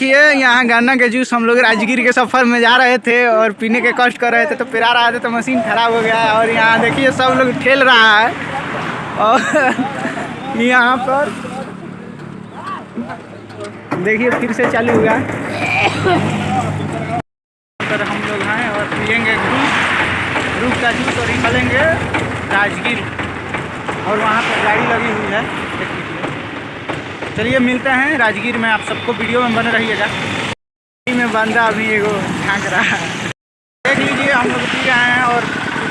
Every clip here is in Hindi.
देखिए यहाँ गन्ना के जूस हम लोग राजगीर के सफ़र में जा रहे थे और पीने के कष्ट कर रहे थे, तो फिर आ रहा था तो मशीन खराब हो गया है। और यहाँ देखिए सब लोग ठेल रहा है और यहाँ पर देखिए फिर से चालू हुआ पर हम लोग हैं और पियेंगे ग्रुप का जूस और निकलेंगे राजगीर। और वहाँ पर गाड़ी लगी हुई है, चलिए मिलते हैं राजगीर में। आप सबको वीडियो में बने रहिएगा। में बंदा अभी एगो झाँक रहा है, देख लीजिए। हम लोग पी रहे हैं और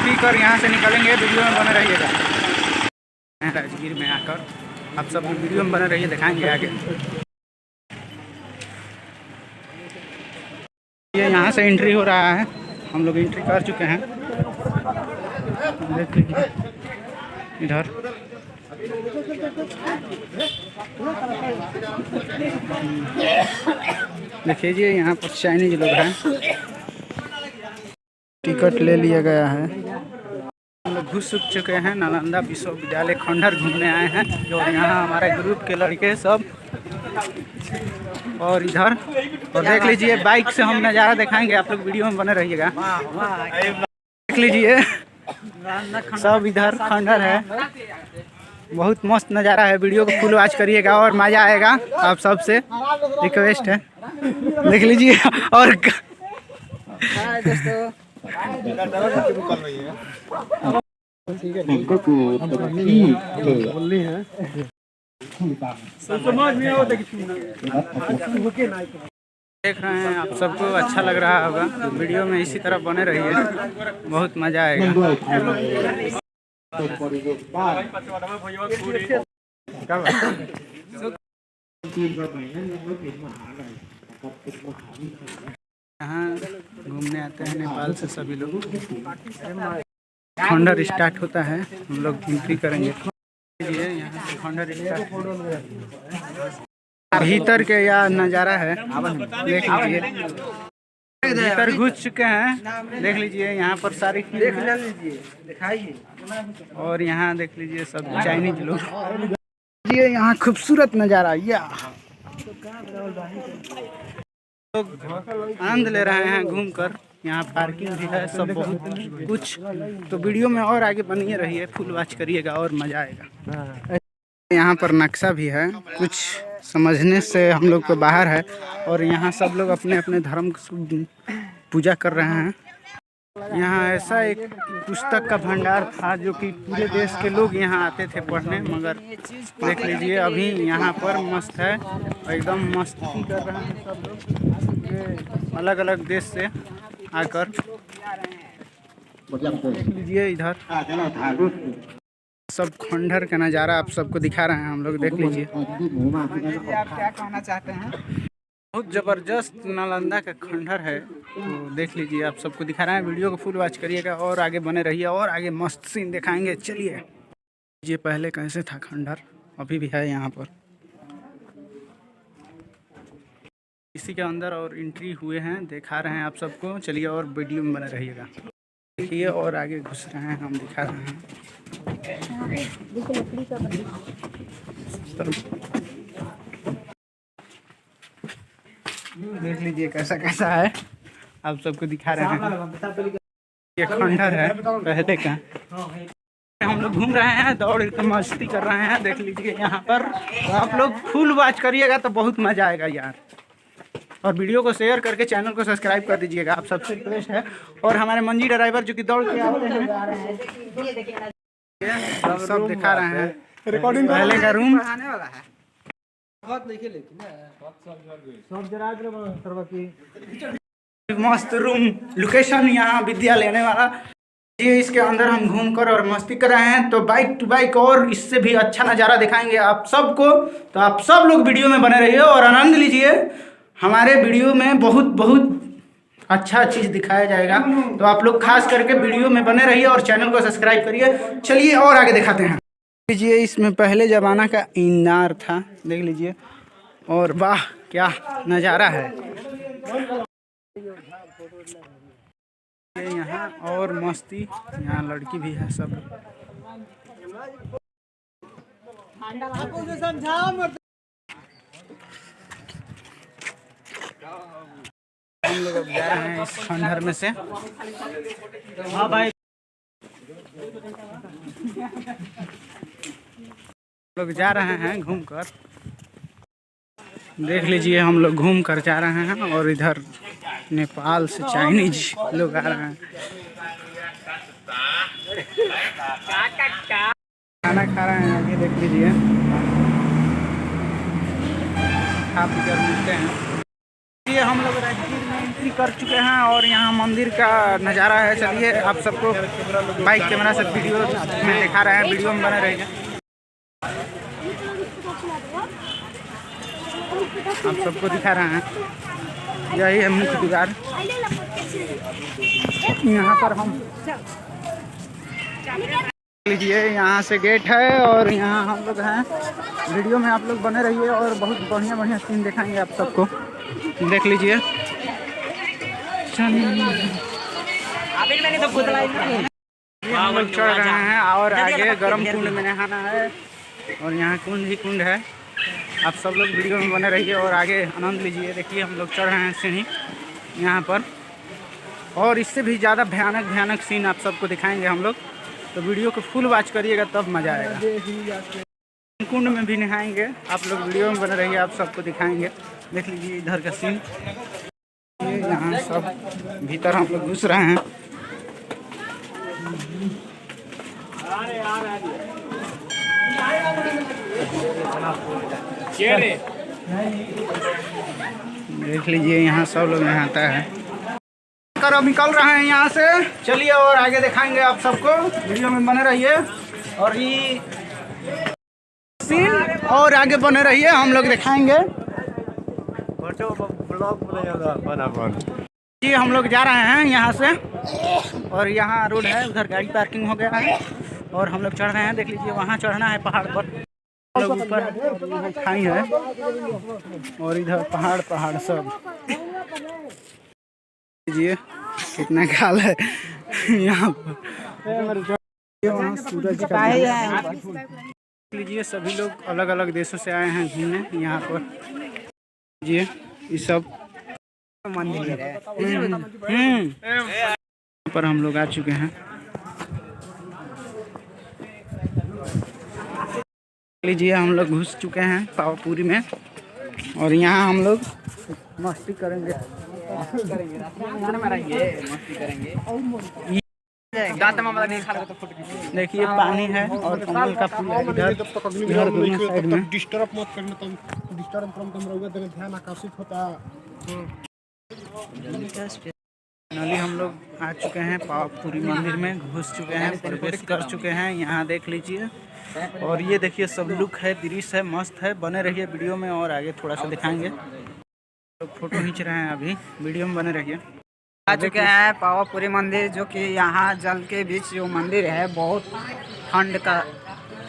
पी कर यहाँ से निकलेंगे। वीडियो में बने रहिएगा। राजगीर में आकर आप सब वीडियो में बने रहिए, दिखाएंगे आगे। ये यहाँ से एंट्री हो रहा है, हम लोग एंट्री कर चुके हैं। देख लीजिए इधर देखिए जी, यहाँ पर चाइनीज लोग हैं। टिकट ले लिया गया है। हम लोग घुस चुके हैं नालंदा विश्वविद्यालय खंडहर घूमने आए हैं। और यहाँ हमारे ग्रुप के लड़के सब और इधर और देख लीजिए बाइक से हम नज़ारा दिखाएंगे, आप लोग वीडियो में बने रहिएगा। देख लीजिए सब इधर खंडहर है, बहुत मस्त नज़ारा है। वीडियो को फुल वॉच करिएगा और मज़ा आएगा। आप सबसे रिक्वेस्ट है, देख लीजिए। और देख रहे हैं आप सबको अच्छा लग रहा होगा। वीडियो में इसी तरह बने रहिए, बहुत मज़ा आएगा। यहाँ घूमने आते हैं नेपाल से सभी लोग। खंडहर स्टार्ट होता है, हम लोग एंट्री करेंगे। यहाँ से खंडहर स्टार्ट भीतर के यह नज़ारा है, देख लीजिए। भीतर घुस चुके हैं, देख लीजिए। यहाँ पर सारी देख लीजिए, दिखाइए। और यहाँ देख लीजिए सब चाइनीज लोग। ये यहाँ खूबसूरत नज़ारा, लोग आनंद ले रहे हैं घूमकर। यहाँ पार्किंग भी है, सब बहुत कुछ। तो वीडियो में और आगे बनिए रहिए, फुल वॉच करिएगा और मज़ा आएगा। यहाँ पर नक्शा भी है, कुछ समझने से हम लोग को बाहर है। और यहाँ सब लोग अपने अपने धर्म की पूजा कर रहे हैं। यहाँ ऐसा एक पुस्तक का भंडार था जो कि पूरे देश के लोग यहाँ आते थे पढ़ने, मगर देख लीजिए अभी यहाँ पर मस्त है, एकदम मस्ती कर रहे हैं सब लोग अलग अलग देश से आकर। देख लीजिए इधर सब खंडहर का नज़ारा आप सबको दिखा रहे हैं हम लोग, देख लीजिए। आप क्या कहना चाहते हैं? बहुत ज़बरदस्त नालंदा का खंडहर है, तो देख लीजिए। आप सबको दिखा रहे हैं, वीडियो को फुल वॉच करिएगा और आगे बने रहिए और आगे मस्त सीन दिखाएंगे। चलिए, ये पहले कैसे था खंडहर, अभी भी है यहाँ पर। इसी के अंदर और एंट्री हुए हैं, दिखा रहे हैं आप सबको। चलिए और वीडियो में बने रहिएगा, देखिए। और आगे घुस रहे हैं, हम दिखा रहे हैं। देख लीजिए कैसा कैसा है, आप सबको दिखा रहे हैं। ये खंडहर है पहले का। हम लोग घूम रहे हैं, दौड़ कर मस्ती कर रहे हैं, देख लीजिए यहाँ पर। आप लोग फुल वॉच करिएगा तो बहुत मज़ा आएगा यार। और वीडियो को शेयर करके चैनल को सब्सक्राइब कर दीजिएगा, आप सबसे रिक्वेस्ट है। और हमारे मंजी ड्राइवर जो कि दौड़ के आते हैं, सब दिखा रहे हैं। रिकॉर्डिंग पहले का रूम मस्त रूम लोकेशन यहाँ विद्या लेने वाला। ये इसके अंदर हम घूमकर और मस्ती कर रहे हैं, तो बाइक टू बाइक और इससे भी अच्छा नज़ारा दिखाएंगे आप सबको। तो आप सब लोग वीडियो में बने रहिए और आनंद लीजिए। हमारे वीडियो में बहुत बहुत अच्छा चीज़ दिखाया जाएगा, तो आप लोग खास करके वीडियो में बने रहिए और चैनल को सब्सक्राइब करिए। चलिए और आगे दिखाते हैं। लीजिए इसमें पहले ज़माना का इनार था, देख लीजिए। और वाह क्या नज़ारा है यहाँ, और मस्ती। यहाँ लड़की भी है सब। हम लोग अब जा रहे हैं इस खंडहर में से। हाँ भाई, लोग जा रहे हैं घूम कर, देख लीजिए। हम लोग घूम कर जा रहे हैं और इधर नेपाल से चाइनीज लोग आ रहे हैं। खाना खा रहे हैं, आगे देख लीजिए। खा पी कर मिलते हैं। ये हम लोग राजगीर में एंट्री कर चुके हैं और यहाँ मंदिर का नज़ारा है। चलिए आप सबको बाइक कैमरा से वीडियो में दिखा रहे हैं, वीडियो में बने रहिए। आप सबको दिखा रहे हैं, यही है मुख्य द्वार। यहाँ पर हम लीजिए, यहाँ से गेट है और यहाँ हम लोग हैं। वीडियो में आप लोग बने रहिए और बहुत बढ़िया बढ़िया सीन दिखाएंगे आप सबको, देख लीजिए। हम लोग चढ़ रहे हैं और आगे गर्म कुंड में नहाना है और यहाँ कुंड ही कुंड है। आप सब लोग वीडियो में बने रहिए और आगे आनंद लीजिए। देखिए हम लोग चढ़ रहे हैं सीढ़ी यहाँ पर, और इससे भी ज़्यादा भयानक भयानक सीन आप सबको दिखाएंगे हम लोग। तो वीडियो को फुल वॉच करिएगा, तब मज़ा आएगा। कुंड में भी नहाएंगे, आप लोग वीडियो में बने रहिए, आप सबको दिखाएंगे। देख लीजिए इधर का सीन। यहाँ सब भीतर हम लोग घुस रहे हैं। देख लीजिए यहाँ सब लोग नहाता है। कर अब निकल रहे हैं यहाँ से। चलिए और आगे दिखाएंगे आप सबको, वीडियो में बने रहिए और ये सीन और आगे बने रहिए, हम लोग दिखाएंगे। जी हम लोग जा रहे हैं यहाँ से और यहाँ रोड है, उधर गाड़ी पार्किंग हो गया है और हम लोग चढ़ रहे हैं। देख लीजिए वहाँ चढ़ना है पहाड़ पर, लोग ऊपर खाई है और इधर पहाड़ पहाड़ सब। लीजिए कितना खाल है यहाँ पर। वहाँ सूरज का लीजिए, सभी लोग अलग अलग देशों से आए हैं घूमने यहाँ पर। लीजिए ये सब मंदिर है। यहाँ पर हम लोग आ चुके हैं। लीजिए हम लोग घुस चुके हैं पावापुरी में और यहाँ हम लोग मस्ती करेंगे। देखिए पानी है और कमल का फूल है इधर दोनों साइड में। डिस्टर्ब मत करना, तुम डिस्टर्ब तुम रहोगे तो ध्यान आकर्षित होता। फाइनली हम लोग आ चुके हैं पावापुरी मंदिर में, घुस चुके हैं, प्रवेश कर चुके हैं। यहाँ देख लीजिए और ये देखिए सब लुक है, दृश्य है, मस्त है। बने रहिए वीडियो में और आगे थोड़ा सा दिखाएंगे। लोग फोटो खींच रहे हैं, अभी वीडियो में बने रहिए। आ चुके हैं पावापुरी मंदिर, जो कि यहाँ जल के बीच जो मंदिर है, बहुत ठंड का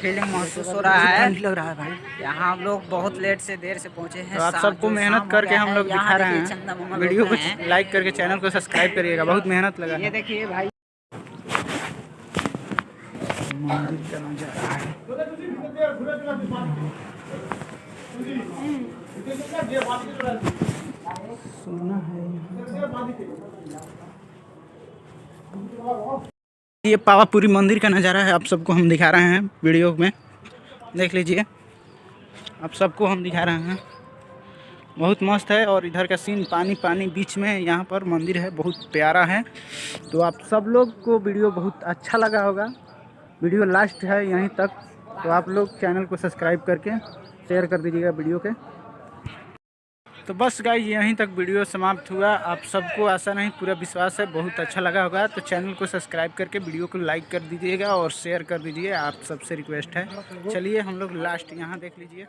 फीलिंग महसूस हो रहा है, लग रहा है भाई। यहाँ हम लोग बहुत लेट से देर से पहुँचे हैं। तो आप सबको मेहनत करके हम लोग दिखा रहे हैं। वीडियो को लाइक करके चैनल को सब्सक्राइब करिएगा, बहुत मेहनत लगा। ये देखिए भाई मंदिर का नजारा है। सोना है ये पावापुरी मंदिर का नज़ारा है, आप सबको हम दिखा रहे हैं वीडियो में। देख लीजिए आप सबको हम दिखा रहे हैं, बहुत मस्त है। और इधर का सीन पानी पानी बीच में यहाँ पर मंदिर है, बहुत प्यारा है। तो आप सब लोग को वीडियो बहुत अच्छा लगा होगा। वीडियो लास्ट है यहीं तक, तो आप लोग चैनल को सब्सक्राइब करके शेयर कर दीजिएगा वीडियो के। तो बस गाइस यहीं तक वीडियो समाप्त हुआ। आप सबको आशा नहीं पूरा विश्वास है बहुत अच्छा लगा होगा। तो चैनल को सब्सक्राइब करके वीडियो को लाइक कर दीजिएगा और शेयर कर दीजिए, आप सबसे रिक्वेस्ट है। चलिए हम लोग लास्ट यहाँ देख लीजिए।